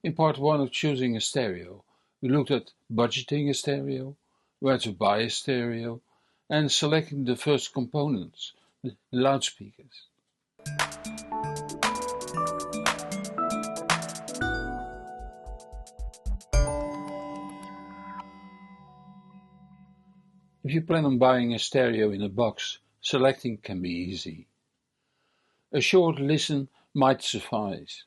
In part 1 of choosing a stereo, we looked at budgeting a stereo, where to buy a stereo, and selecting the first components, the loudspeakers. If you plan on buying a stereo in a box, selecting can be easy. A short listen might suffice.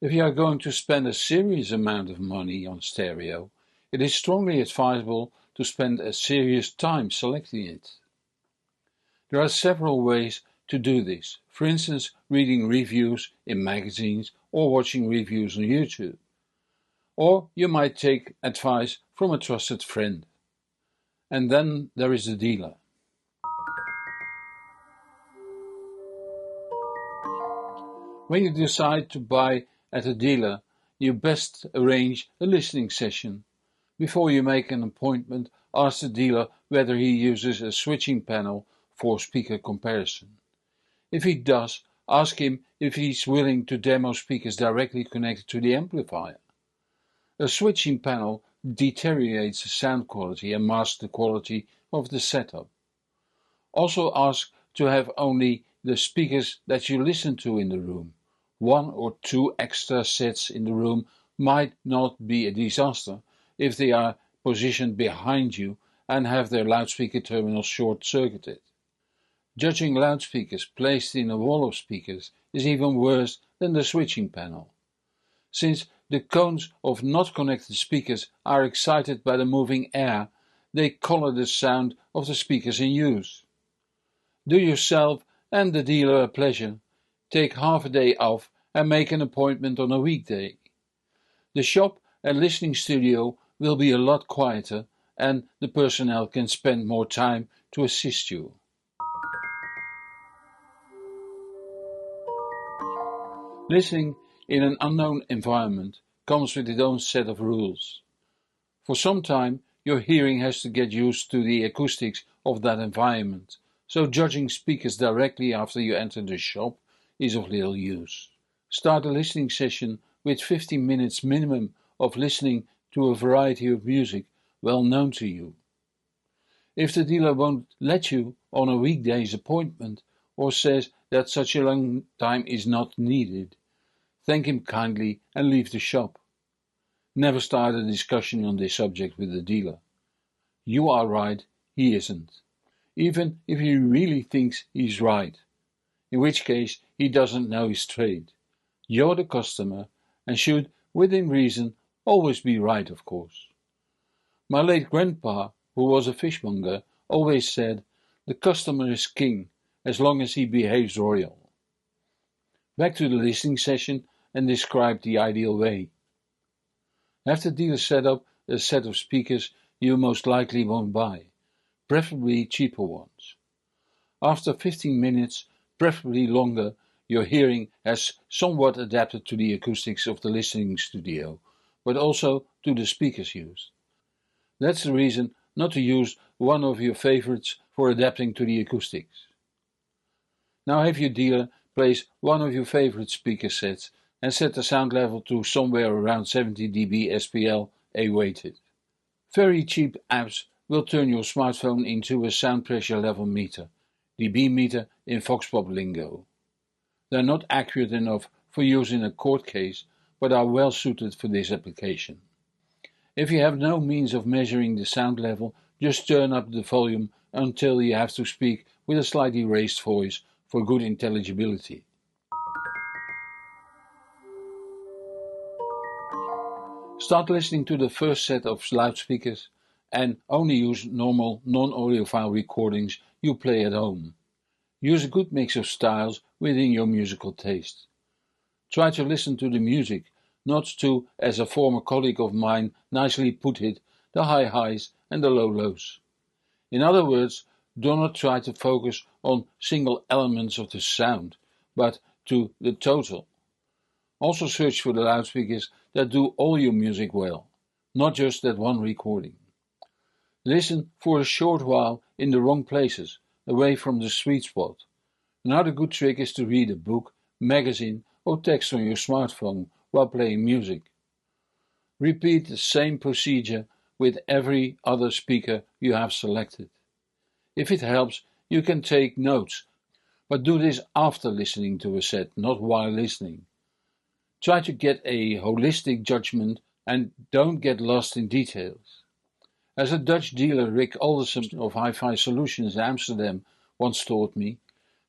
If you are going to spend a serious amount of money on stereo, it is strongly advisable to spend a serious time selecting it. There are several ways to do this, for instance reading reviews in magazines or watching reviews on YouTube. Or you might take advice from a trusted friend. And then there is the dealer. When you decide to buy at a dealer, you best arrange a listening session. Before you make an appointment, ask the dealer whether he uses a switching panel for speaker comparison. If he does, ask him if he's willing to demo speakers directly connected to the amplifier. A switching panel deteriorates the sound quality and masks the quality of the setup. Also ask to have only the speakers that you listen to in the room. 1 or 2 extra sets in the room might not be a disaster if they are positioned behind you and have their loudspeaker terminals short-circuited. Judging loudspeakers placed in a wall of speakers is even worse than the switching panel. Since the cones of not connected speakers are excited by the moving air, they color the sound of the speakers in use. Do yourself and the dealer a pleasure. Take half a day off and make an appointment on a weekday. The shop and listening studio will be a lot quieter and the personnel can spend more time to assist you. Listening in an unknown environment comes with its own set of rules. For some time, your hearing has to get used to the acoustics of that environment, so judging speakers directly after you enter the shop is of little use. Start a listening session with 15 minutes minimum of listening to a variety of music well known to you. If the dealer won't let you on a weekday's appointment or says that such a long time is not needed, thank him kindly and leave the shop. Never start a discussion on this subject with the dealer. You are right, he isn't. Even if he really thinks he's right, in which case he doesn't know his trade. You're the customer and should, within reason, always be right, of course. My late grandpa, who was a fishmonger, always said, "The customer is king, as long as he behaves royal." Back to the listening session and describe the ideal way. Have the dealer set up a set of speakers you most likely won't buy, preferably cheaper ones. After 15 minutes, preferably longer, your hearing has somewhat adapted to the acoustics of the listening studio, but also to the speakers used. That's the reason not to use one of your favorites for adapting to the acoustics. Now have your dealer place one of your favorite speaker sets and set the sound level to somewhere around 70 dB SPL acquainted. Very cheap apps will turn your smartphone into a sound pressure level meter, dB meter in Foxpop lingo. They're not accurate enough for use in a court case, but are well suited for this application. If you have no means of measuring the sound level, just turn up the volume until you have to speak with a slightly raised voice for good intelligibility. Start listening to the first set of loudspeakers and only use normal non-audiophile recordings you play at home. Use a good mix of styles within your musical taste. Try to listen to the music, not to, as a former colleague of mine nicely put it, the high highs and the low lows. In other words, do not try to focus on single elements of the sound, but to the total. Also search for the loudspeakers that do all your music well, not just that one recording. Listen for a short while in the wrong places, away from the sweet spot. Another good trick is to read a book, magazine or text on your smartphone while playing music. Repeat the same procedure with every other speaker you have selected. If it helps, you can take notes, but do this after listening to a set, not while listening. Try to get a holistic judgment and don't get lost in details. As a Dutch dealer, Rick Alderson of Hi-Fi Solutions in Amsterdam once taught me,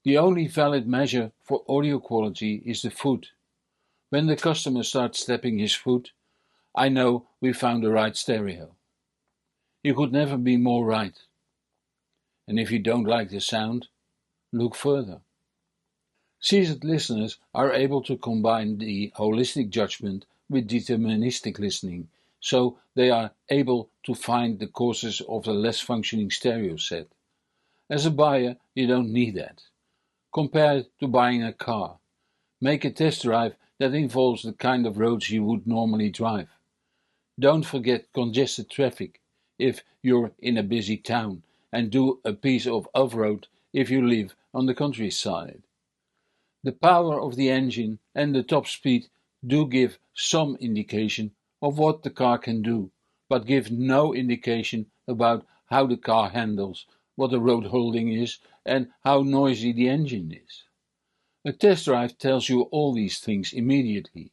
the only valid measure for audio quality is the foot. When the customer starts tapping his foot, I know we found the right stereo. You could never be more right. And if you don't like the sound, look further. Seasoned listeners are able to combine the holistic judgment with deterministic listening, so they are able to find the causes of the less functioning stereo set. As a buyer, you don't need that. Compare it to buying a car. Make a test drive that involves the kind of roads you would normally drive. Don't forget congested traffic if you're in a busy town, and do a piece of off-road if you live on the countryside. The power of the engine and the top speed do give some indication of what the car can do, but give no indication about how the car handles, what the road holding is, and how noisy the engine is. A test drive tells you all these things immediately,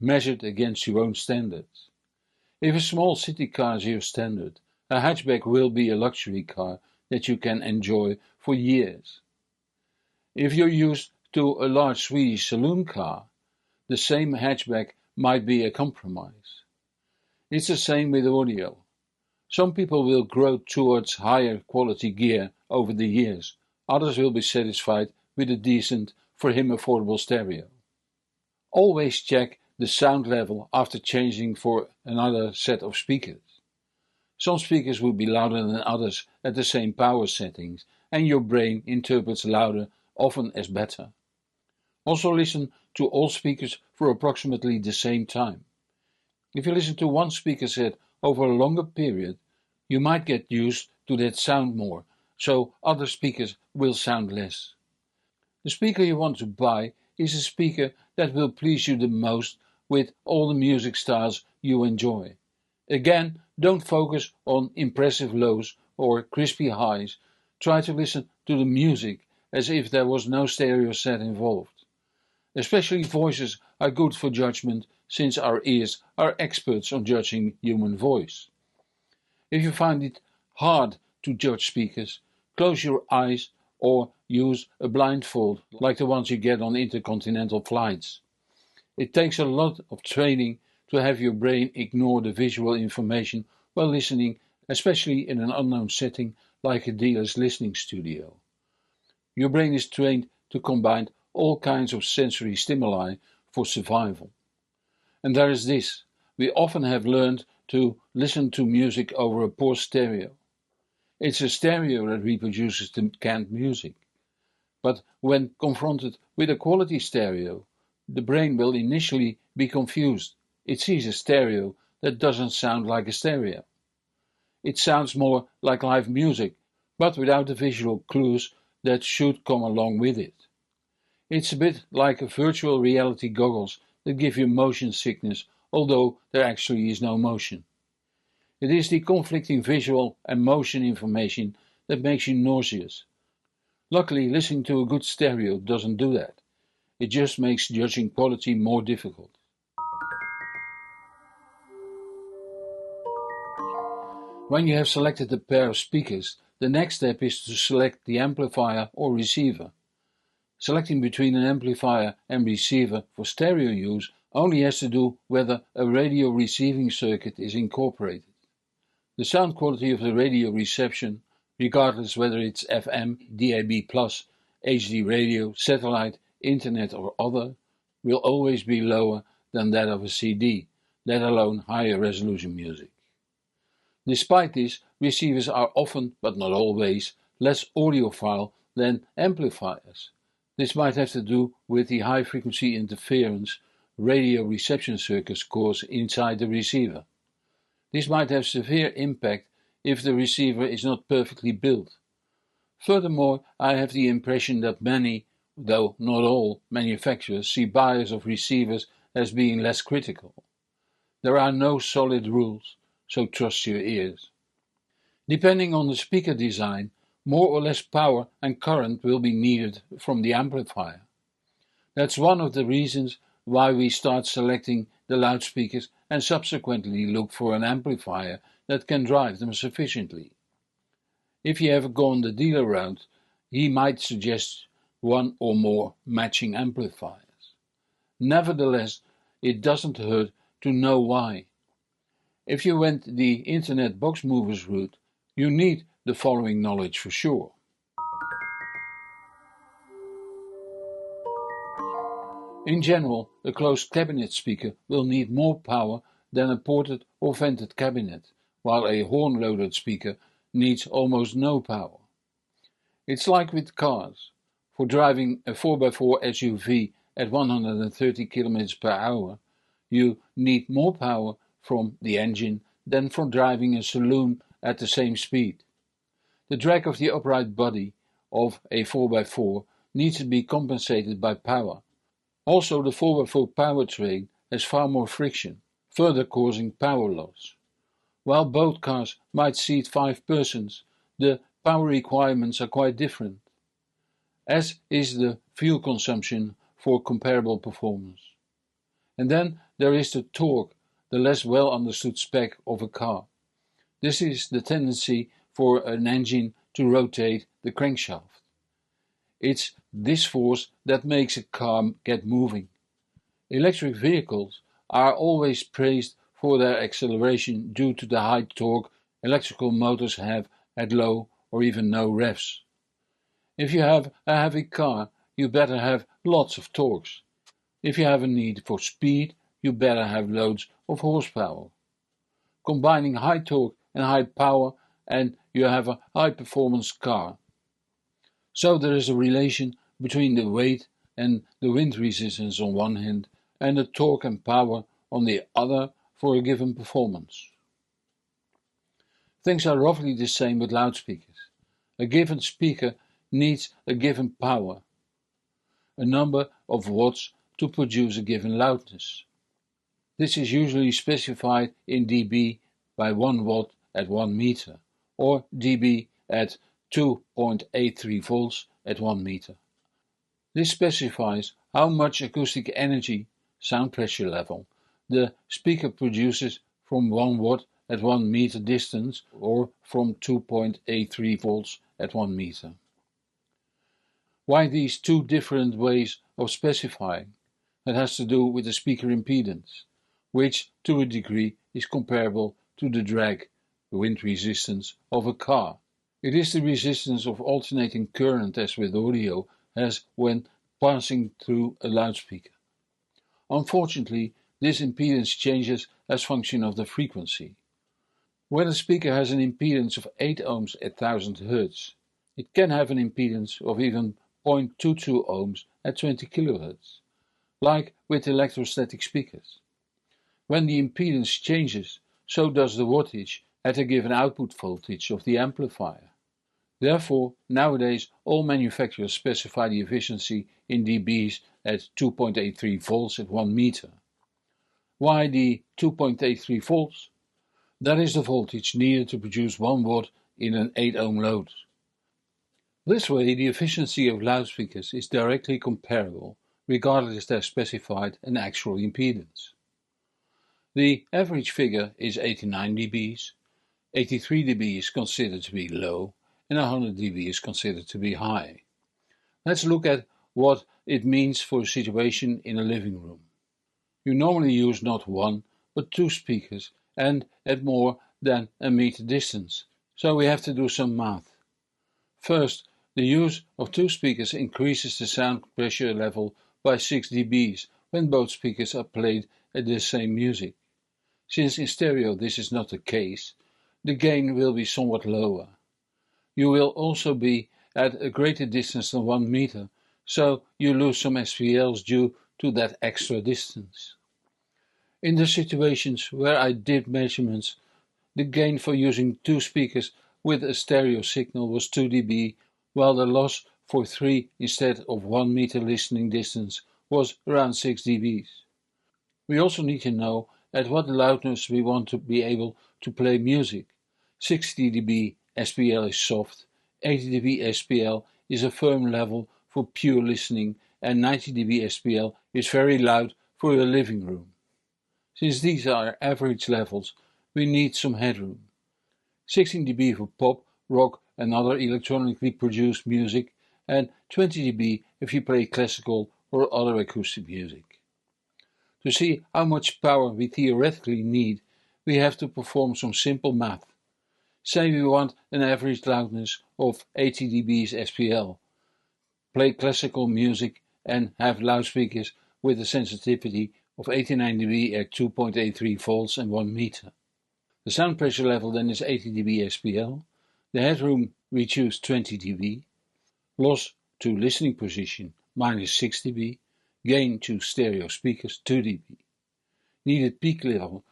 measured against your own standards. If a small city car is your standard, a hatchback will be a luxury car that you can enjoy for years. If you're used to a large Swedish saloon car, the same hatchback might be a compromise. It's the same with audio. Some people will grow towards higher quality gear over the years, others will be satisfied with a decent, for him affordable stereo. Always check the sound level after changing for another set of speakers. Some speakers will be louder than others at the same power settings, and your brain interprets louder often as better. Also listen to all speakers for approximately the same time. If you listen to one speaker set over a longer period, you might get used to that sound more, so other speakers will sound less. The speaker you want to buy is a speaker that will please you the most with all the music styles you enjoy. Again, don't focus on impressive lows or crispy highs. Try to listen to the music as if there was no stereo set involved. Especially voices are good for judgment, since our ears are experts on judging human voice. If you find it hard to judge speakers, close your eyes or use a blindfold like the ones you get on intercontinental flights. It takes a lot of training to have your brain ignore the visual information while listening, especially in an unknown setting like a dealer's listening studio. Your brain is trained to combine all kinds of sensory stimuli for survival. And there is this: we often have learned to listen to music over a poor stereo. It's a stereo that reproduces the canned music. But when confronted with a quality stereo, the brain will initially be confused. It sees a stereo that doesn't sound like a stereo. It sounds more like live music, but without the visual clues that should come along with it. It's a bit like a virtual reality goggles that give you motion sickness, although there actually is no motion. It is the conflicting visual and motion information that makes you nauseous. Luckily, listening to a good stereo doesn't do that. It just makes judging quality more difficult. When you have selected a pair of speakers, the next step is to select the amplifier or receiver. Selecting between an amplifier and receiver for stereo use only has to do whether a radio receiving circuit is incorporated. The sound quality of the radio reception, regardless whether it's FM, DAB+, HD radio, satellite, internet or other, will always be lower than that of a CD, let alone higher resolution music. Despite this, receivers are often, but not always, less audiophile than amplifiers. This might have to do with the high-frequency interference radio reception circuits cause inside the receiver. This might have severe impact if the receiver is not perfectly built. Furthermore, I have the impression that many, though not all, manufacturers see buyers of receivers as being less critical. There are no solid rules, so trust your ears. Depending on the speaker design, more or less power and current will be needed from the amplifier. That's one of the reasons why we start selecting the loudspeakers and subsequently look for an amplifier that can drive them sufficiently. If you have gone the dealer route, he might suggest one or more matching amplifiers. Nevertheless, it doesn't hurt to know why. If you went the internet box movers route, you need the following knowledge for sure. In general, a closed cabinet speaker will need more power than a ported or vented cabinet, while a horn-loaded speaker needs almost no power. It's like with cars. For driving a 4x4 SUV at 130 km per hour, you need more power from the engine than for driving a saloon at the same speed. The drag of the upright body of a 4x4 needs to be compensated by power. Also, the 4x4 powertrain has far more friction, further causing power loss. While both cars might seat 5 persons, the power requirements are quite different, as is the fuel consumption for comparable performance. And then there is the torque, the less well understood spec of a car. This is the tendency for an engine to rotate the crankshaft. It's this force that makes a car get moving. Electric vehicles are always praised for their acceleration due to the high torque electrical motors have at low or even no revs. If you have a heavy car, you better have lots of torques. If you have a need for speed, you better have loads of horsepower. Combining high torque and high power, and you have a high performance car. So there is a relation between the weight and the wind resistance on one hand and the torque and power on the other for a given performance. Things are roughly the same with loudspeakers. A given speaker needs a given power, a number of watts to produce a given loudness. This is usually specified in dB by 1 watt at 1 meter, or dB at 2.83 volts at 1 meter. This specifies how much acoustic energy, sound pressure level, the speaker produces from 1 watt at 1 meter distance or from 2.83 volts at 1 meter. Why these two different ways of specifying? It has to do with the speaker impedance, which to a degree is comparable to the drag, the wind resistance of a car. It is the resistance of alternating current as with audio as when passing through a loudspeaker. Unfortunately, this impedance changes as function of the frequency. When a speaker has an impedance of 8 ohms at 1000 Hz, it can have an impedance of even 0.22 ohms at 20 kHz, like with electrostatic speakers. When the impedance changes, so does the wattage at a given output voltage of the amplifier. Therefore, nowadays all manufacturers specify the efficiency in dBs at 2.83 volts at 1 meter. Why the 2.83 volts? That is the voltage needed to produce 1 watt in an 8 ohm load. This way, the efficiency of loudspeakers is directly comparable, regardless their specified and actual impedance. The average figure is 89 dBs, 83 dB is considered to be low, and 100 dB is considered to be high. Let's look at what it means for a situation in a living room. You normally use not 1, but 2 speakers and at more than a meter distance, so we have to do some math. First, the use of 2 speakers increases the sound pressure level by 6 dBs when both speakers are played at the same music. Since in stereo this is not the case, the gain will be somewhat lower. You will also be at a greater distance than 1 meter, so you lose some SVLs due to that extra distance. In the situations where I did measurements, the gain for using 2 speakers with a stereo signal was 2 dB, while the loss for 3 instead of 1 meter listening distance was around 6 dBs. We also need to know at what loudness we want to be able to play music. 60 dB SPL is soft, 80 dB SPL is a firm level for pure listening, and 90 dB SPL is very loud for your living room. Since these are average levels, we need some headroom. 16 dB for pop, rock and other electronically produced music, and 20 dB if you play classical or other acoustic music. To see how much power we theoretically need, we have to perform some simple math. Say we want an average loudness of 80 dB SPL, play classical music and have loudspeakers with a sensitivity of 89 dB at 2.83 volts and 1 meter. The sound pressure level then is 80 dB SPL, the headroom we choose 20 dB, loss to listening position minus 6 dB, gain to stereo speakers 2 dB. Needed peak level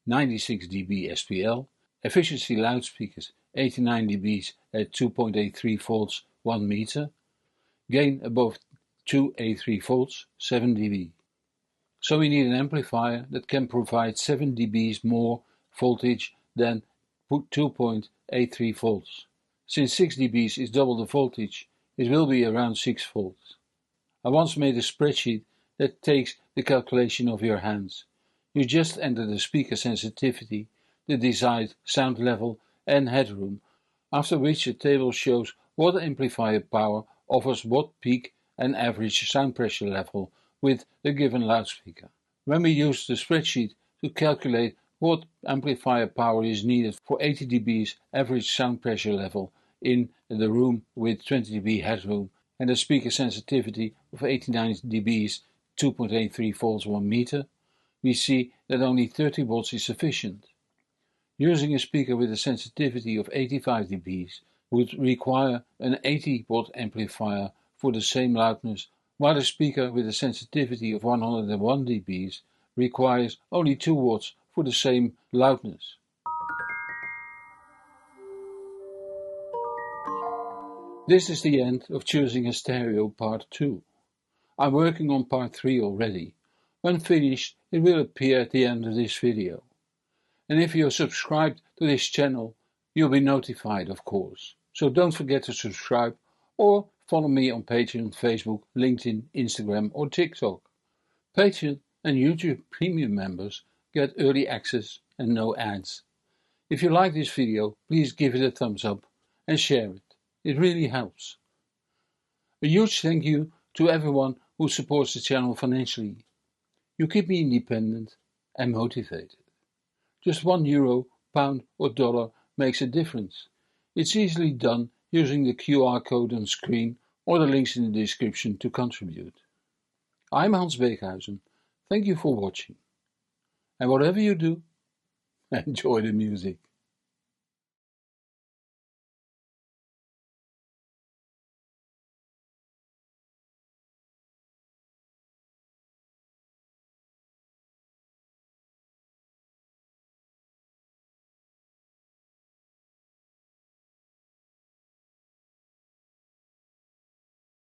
96 dB SPL, efficiency loudspeakers 89 dB at 2.83 volts 1 meter, gain above 283 volts 7 dB. So we need an amplifier that can provide 7 dB more voltage than 2.83 volts. Since 6 dB is double the voltage, it will be around 6 volts. I once made a spreadsheet that takes the calculation of your hands. You just enter the speaker sensitivity, the desired sound level and headroom, after which the table shows what amplifier power offers what peak and average sound pressure level with the given loudspeaker. When we use the spreadsheet to calculate what amplifier power is needed for 80 dB average sound pressure level in the room with 20 dB headroom and a speaker sensitivity of 89 dB 2.83 volts 1 meter, we see that only 30 watts is sufficient. Using a speaker with a sensitivity of 85 dB would require an 80 watt amplifier for the same loudness, while a speaker with a sensitivity of 101 dB requires only 2 watts for the same loudness. This is the end of choosing a stereo part 2. I'm working on part 3 already. When finished, it will appear at the end of this video. And if you're subscribed to this channel, you'll be notified, of course. So don't forget to subscribe or follow me on Patreon, Facebook, LinkedIn, Instagram or TikTok. Patreon and YouTube Premium members get early access and no ads. If you like this video, please give it a thumbs up and share it. It really helps. A huge thank you to everyone who supports the channel financially. You keep me independent and motivated. Just €1, pound or dollar makes a difference. It's easily done using the QR code on screen or the links in the description to contribute. I'm Hans Beekhuizen. Thank you for watching. And whatever you do, enjoy the music.